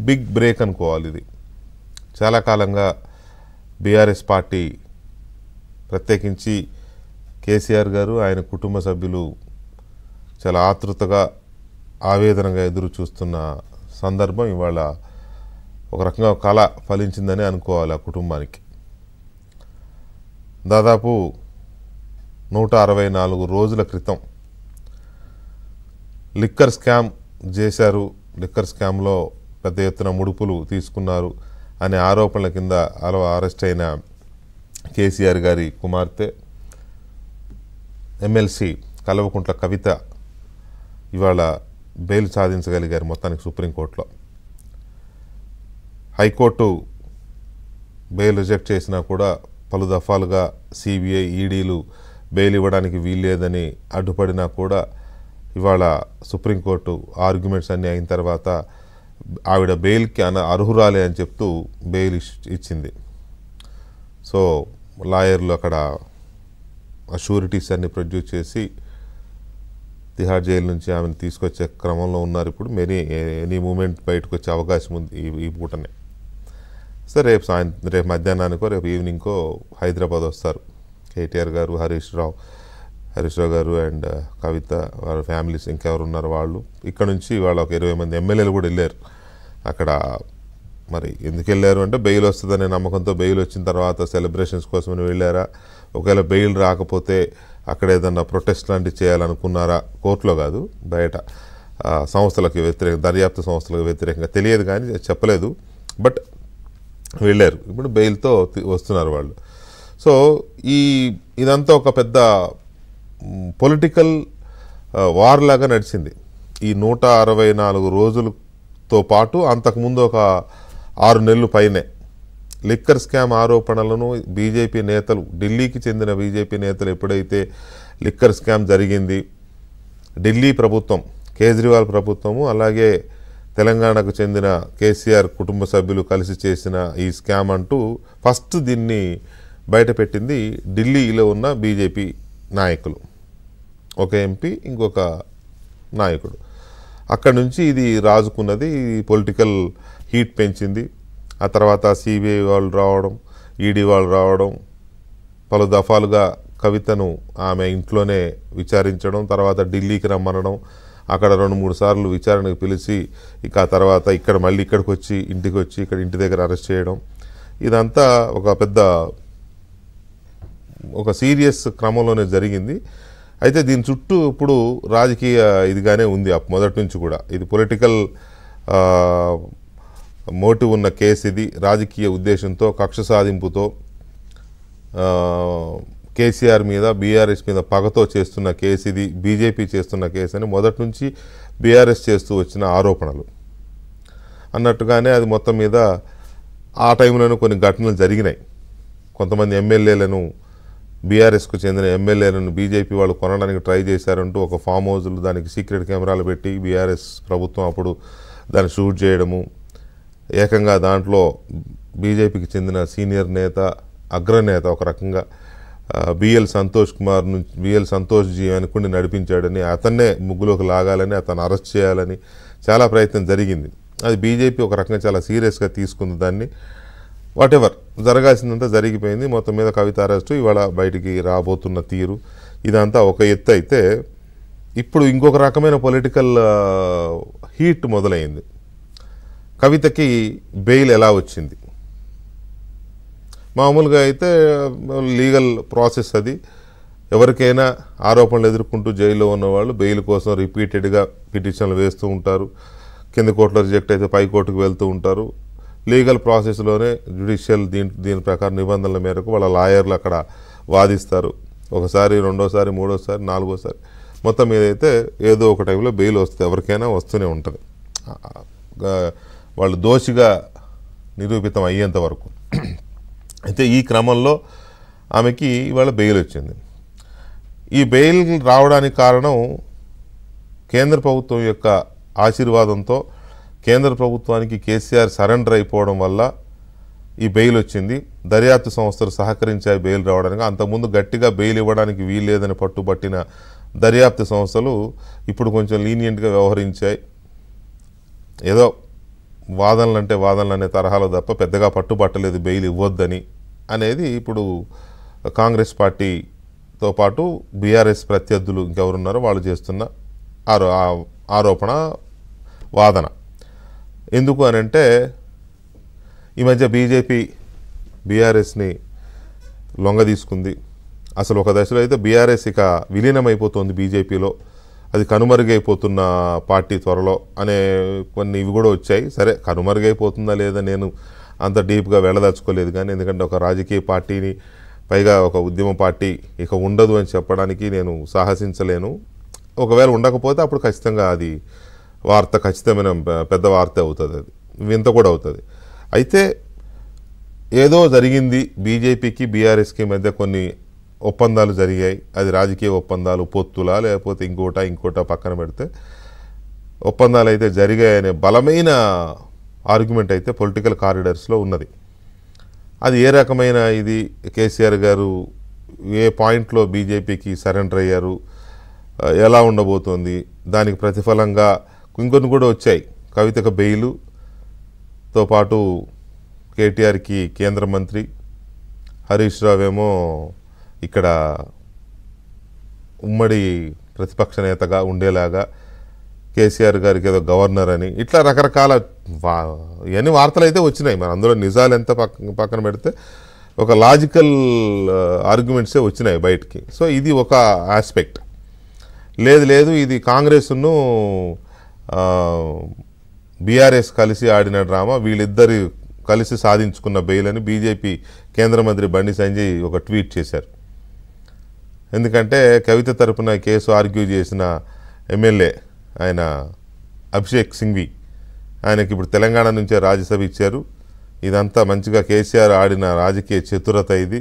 Big break అనుకోవాలి. ఇది చాలా కాలంగా బీఆర్ఎస్ పార్టీ, ప్రత్యేకించి కేసీఆర్ గారు ఆయన కుటుంబ సభ్యులు చాలా ఆతృతగా ఆవేదనగా ఎదురు చూస్తున్న సందర్భం ఇవాళ ఒక రకంగా కళ ఫలించిందని అనుకోవాలి. ఆ కుటుంబానికి దాదాపు 164 రోజుల క్రితం లిక్కర్ స్కామ్ చేశారు, లిక్కర్ స్కామ్లో పెద్ద ఎత్తున ముడుపులు తీసుకున్నారు అనే ఆరోపణల కింద అరెస్ట్ అయిన కేసీఆర్ గారి కుమార్తె ఎమ్మెల్సీ కల్వకుంట్ల కవిత ఇవాళ బెయిల్ సాధించగలిగారు మొత్తానికి సుప్రీంకోర్టులో. హైకోర్టు బెయిల్ రిజెక్ట్ చేసినా కూడా పలు దఫాలుగా సిబిఐ, ఈడీలు బెయిల్ ఇవ్వడానికి వీల్లేదని అడ్డుపడినా కూడా ఇవాళ సుప్రీంకోర్టు ఆర్గ్యుమెంట్స్ అన్నీ అయిన తర్వాత ఆవిడ బెయిల్కి అర్హురాలే అని చెప్తూ బెయిల్ ఇచ్చింది. సో లాయర్లు అక్కడ షూరిటీస్ అన్ని ప్రొడ్యూస్ చేసి తిహార్ జైలు నుంచి ఆమెను తీసుకొచ్చే క్రమంలో ఉన్నారు. ఇప్పుడు ఎనీ మూమెంట్ బయటకు వచ్చే అవకాశం ఉంది ఈ పూటనే. సో రేపు మధ్యాహ్నానికో రేపు ఈవినింగ్కో హైదరాబాద్ వస్తారు కేటీఆర్ గారు, హరీష్ రావు గారు అండ్ కవిత, వాళ్ళ ఫ్యామిలీస్ ఇంకెవరు ఉన్నారు వాళ్ళు. ఇక్కడ నుంచి వాళ్ళు ఒక 20 మంది ఎమ్మెల్యేలు కూడా వెళ్ళారు అక్కడ. మరి ఎందుకు వెళ్ళారు అంటే బెయిల్ వస్తుందనే నమ్మకంతో. బెయిల్ వచ్చిన తర్వాత సెలబ్రేషన్స్ కోసమని వెళ్ళారా, ఒకవేళ బెయిల్ రాకపోతే అక్కడ ఏదన్నా ప్రొటెస్ట్ లాంటివి చేయాలనుకున్నారా, కోర్టులో కాదు బయట సంస్థలకు వ్యతిరేకంగా, దర్యాప్తు సంస్థలకు వ్యతిరేకంగా తెలియదు కానీ చెప్పలేదు, బట్ వెళ్ళారు. ఇప్పుడు బెయిల్తో వస్తున్నారు వాళ్ళు. సో ఇదంతా ఒక పెద్ద పొలిటికల్ వార్ లాగా నడిచింది ఈ 164 రోజులతో పాటు. అంతకుముందు ఒక 6 నెలలు పైనే లిక్కర్ స్కామ్ ఆరోపణలను బీజేపీ నేతలు, ఢిల్లీకి చెందిన బీజేపీ నేతలు ఎప్పుడైతే లిక్కర్ స్కామ్ జరిగింది, ఢిల్లీ ప్రభుత్వం, కేజ్రీవాల్ ప్రభుత్వము, అలాగే తెలంగాణకు చెందిన కేసీఆర్ కుటుంబ సభ్యులు కలిసి చేసిన ఈ స్కామ్ అంటూ ఫస్ట్ దీన్ని బయటపెట్టింది ఢిల్లీలో ఉన్న బీజేపీ నాయకులు, ఒక ఎంపీ ఇంకొక నాయకుడు. అక్కడి నుంచి ఇది రాజుకున్నది, పొలిటికల్ హీట్ పెంచింది. ఆ తర్వాత సిబిఐ వాళ్ళు రావడం, ఈడీ వాళ్ళు రావడం, పలు దఫాలుగా కవితను ఆమె ఇంట్లోనే విచారించడం, తర్వాత ఢిల్లీకి రమ్మనడం, అక్కడ 2-3 సార్లు విచారణకు పిలిచి ఇక ఆ తర్వాత మళ్ళీ ఇక్కడికి వచ్చి ఇంటికి వచ్చి ఇక్కడ ఇంటి దగ్గర అరెస్ట్ చేయడం, ఇదంతా ఒక సీరియస్ క్రమంలోనే జరిగింది. అయితే దీని చుట్టూ ఇప్పుడు రాజకీయ ఇదిగానే ఉంది మొదటి నుంచి కూడా. ఇది పొలిటికల్ మోటివ్ ఉన్న కేసు, ఇది రాజకీయ ఉద్దేశంతో, కక్ష సాధింపుతో, కేసీఆర్ మీద, బీఆర్ఎస్ మీద పగతో చేస్తున్న కేసు ఇది, బీజేపీ చేస్తున్న కేసు అని మొదటి నుంచి బీఆర్ఎస్ చేస్తూ వచ్చిన ఆరోపణలు అన్నట్టుగానే అది మొత్తం మీద ఆ టైంలోనూ కొన్ని ఘటనలు జరిగినాయి. కొంతమంది ఎమ్మెల్యేలను, బీఆర్ఎస్కు చెందిన ఎమ్మెల్యేలను బీజేపీ వాళ్ళు కొనడానికి ట్రై చేశారంటూ ఒక ఫామ్ హౌస్లు దానికి సీక్రెట్ కెమెరాలు పెట్టి బీఆర్ఎస్ ప్రభుత్వం అప్పుడు దాన్ని షూట్ చేయడము, ఏకంగా దాంట్లో బీజేపీకి చెందిన సీనియర్ నేత, అగ్రనేత, ఒక రకంగా బిఎల్ సంతోష్ జీ అనుకుని నడిపించాడని, అతన్నే ముగ్గులోకి లాగాలని, అతను అరెస్ట్ చేయాలని చాలా ప్రయత్నం జరిగింది. అది బీజేపీ ఒక రకంగా చాలా సీరియస్గా తీసుకుంది దాన్ని. వాటెవర్ జరగాల్సిందంతా జరిగిపోయింది. మొత్తం మీద కవిత అరెస్టు, ఇవాళ బయటికి రాబోతున్న తీరు, ఇదంతా ఒక ఎత్తు అయితే, ఇప్పుడు ఇంకొక రకమైన పొలిటికల్ హీట్ మొదలైంది. కవితకి బెయిల్ ఎలా వచ్చింది? మామూలుగా అయితే లీగల్ ప్రాసెస్ అది. ఎవరికైనా ఆరోపణలు ఎదుర్కొంటూ జైల్లో ఉన్నవాళ్ళు బెయిల్ కోసం రిపీటెడ్గా పిటిషన్లు వేస్తూ ఉంటారు. కింద కోర్టులో రిజెక్ట్ అయితే పై కోర్టుకు వెళ్తూ ఉంటారు. లీగల్ ప్రాసెస్లోనే జ్యుడిషియల్ దీని ప్రకారం నిబంధనల మేరకు వాళ్ళ లాయర్లు అక్కడ వాదిస్తారు. ఒకసారి, రెండోసారి, మూడోసారి, నాలుగోసారి, మొత్తం మీద అయితే ఏదో ఒక టైంలో బెయిల్ వస్తుంది, ఎవరికైనా వస్తూనే ఉంటుంది వాళ్ళు దోషిగా నిరూపితం అయ్యేంత వరకు. అయితే ఈ క్రమంలో ఆమెకి ఇవాళ బెయిల్ వచ్చింది. ఈ బెయిల్ రావడానికి కారణం కేంద్ర ప్రభుత్వం యొక్క ఆశీర్వాదంతో, కేంద్ర ప్రభుత్వానికి కేసీఆర్ సరెండర్ అయిపోవడం వల్ల ఈ బెయిల్ వచ్చింది. దర్యాప్తు సంస్థలు సహకరించాయి బెయిల్ రావడానికి. అంతకుముందు గట్టిగా బెయిల్ ఇవ్వడానికి వీల్లేదని పట్టుబట్టిన దర్యాప్తు సంస్థలు ఇప్పుడు కొంచెం లీనియంట్గా వ్యవహరించాయి. ఏదో వాదనలు అనే తరహాలో తప్ప పెద్దగా పట్టుబట్టలేదు బెయిల్ ఇవ్వొద్దని అనేది ఇప్పుడు కాంగ్రెస్ పార్టీతో పాటు బీఆర్ఎస్ ప్రత్యర్థులు ఇంకెవరున్నారో వాళ్ళు చేస్తున్న ఆరోపణ వాదన. ఎందుకు అనంటే ఈ మధ్య బీజేపీ బీఆర్ఎస్ని లొంగ తీసుకుంది. అసలు ఒక దశలో అయితే బీఆర్ఎస్ ఇక విలీనమైపోతుంది బీజేపీలో, అది కనుమరుగైపోతున్న పార్టీ త్వరలో అనే కొన్ని ఇవి కూడా వచ్చాయి. సరే, కనుమరుగైపోతుందా లేదా నేను అంత డీప్గా వెళ్ళదలుచుకోలేదు, కానీ ఎందుకంటే ఒక రాజకీయ పార్టీని, పైగా ఒక ఉద్యమ పార్టీ ఇక ఉండదు అని చెప్పడానికి నేను సాహసించలేను. ఒకవేళ ఉండకపోతే అప్పుడు ఖచ్చితంగా అది వార్త, ఖచ్చితమైన పెద్ద వార్త అవుతుంది, అది వింత కూడా అవుతుంది. అయితే ఏదో జరిగింది, బీజేపీకి బీఆర్ఎస్కి మధ్య కొన్ని ఒప్పందాలు జరిగాయి. అది రాజకీయ ఒప్పందాలు, పొత్తులా లేకపోతే ఇంకోటా పక్కన పెడితే ఒప్పందాలు అయితే జరిగాయనే బలమైన ఆర్గ్యుమెంట్ అయితే పొలిటికల్ కారిడార్స్లో ఉన్నది. అది ఏ రకమైన ఇది, కేసీఆర్ గారు ఏ పాయింట్లో బీజేపీకి సరెండర్ అయ్యారు, ఎలా ఉండబోతోంది, దానికి ప్రతిఫలంగా ఇంకొన్ని కూడా వచ్చాయి. కవితకు బెయిలుతో పాటు కేటీఆర్కి కేంద్ర మంత్రి, హరీష్ రావు ఏమో ఇక్కడ ఉమ్మడి ప్రతిపక్ష నేతగా ఉండేలాగా, కేసీఆర్ గారికి ఏదో గవర్నర్ అని, ఇట్లా రకరకాల ఇవన్నీ వార్తలు అయితే వచ్చినాయి. మరి అందులో నిజాలు ఎంత పక్కన పెడితే ఒక లాజికల్ ఆర్గ్యుమెంట్సే వచ్చినాయి బయటికి. సో ఇది ఒక ఆస్పెక్ట్. లేదు ఇది కాంగ్రెస్ను బీఆర్ఎస్ కలిసి ఆడిన డ్రామా, వీళ్ళిద్దరు కలిసి సాధించుకున్న బెయిల్ అని బీజేపీ కేంద్ర మంత్రి బండి సంజయ్ ఒక ట్వీట్ చేశారు. ఎందుకంటే కవిత తరపున కేసు ఆర్గ్యూ చేసిన ఎమ్మెల్యే ఆయన అభిషేక్ సింఘ్వి, ఆయనకి ఇప్పుడు తెలంగాణ నుంచే రాజ్యసభ ఇచ్చారు. ఇదంతా మంచిగా కేసీఆర్ ఆడిన రాజకీయ చతురత ఇది.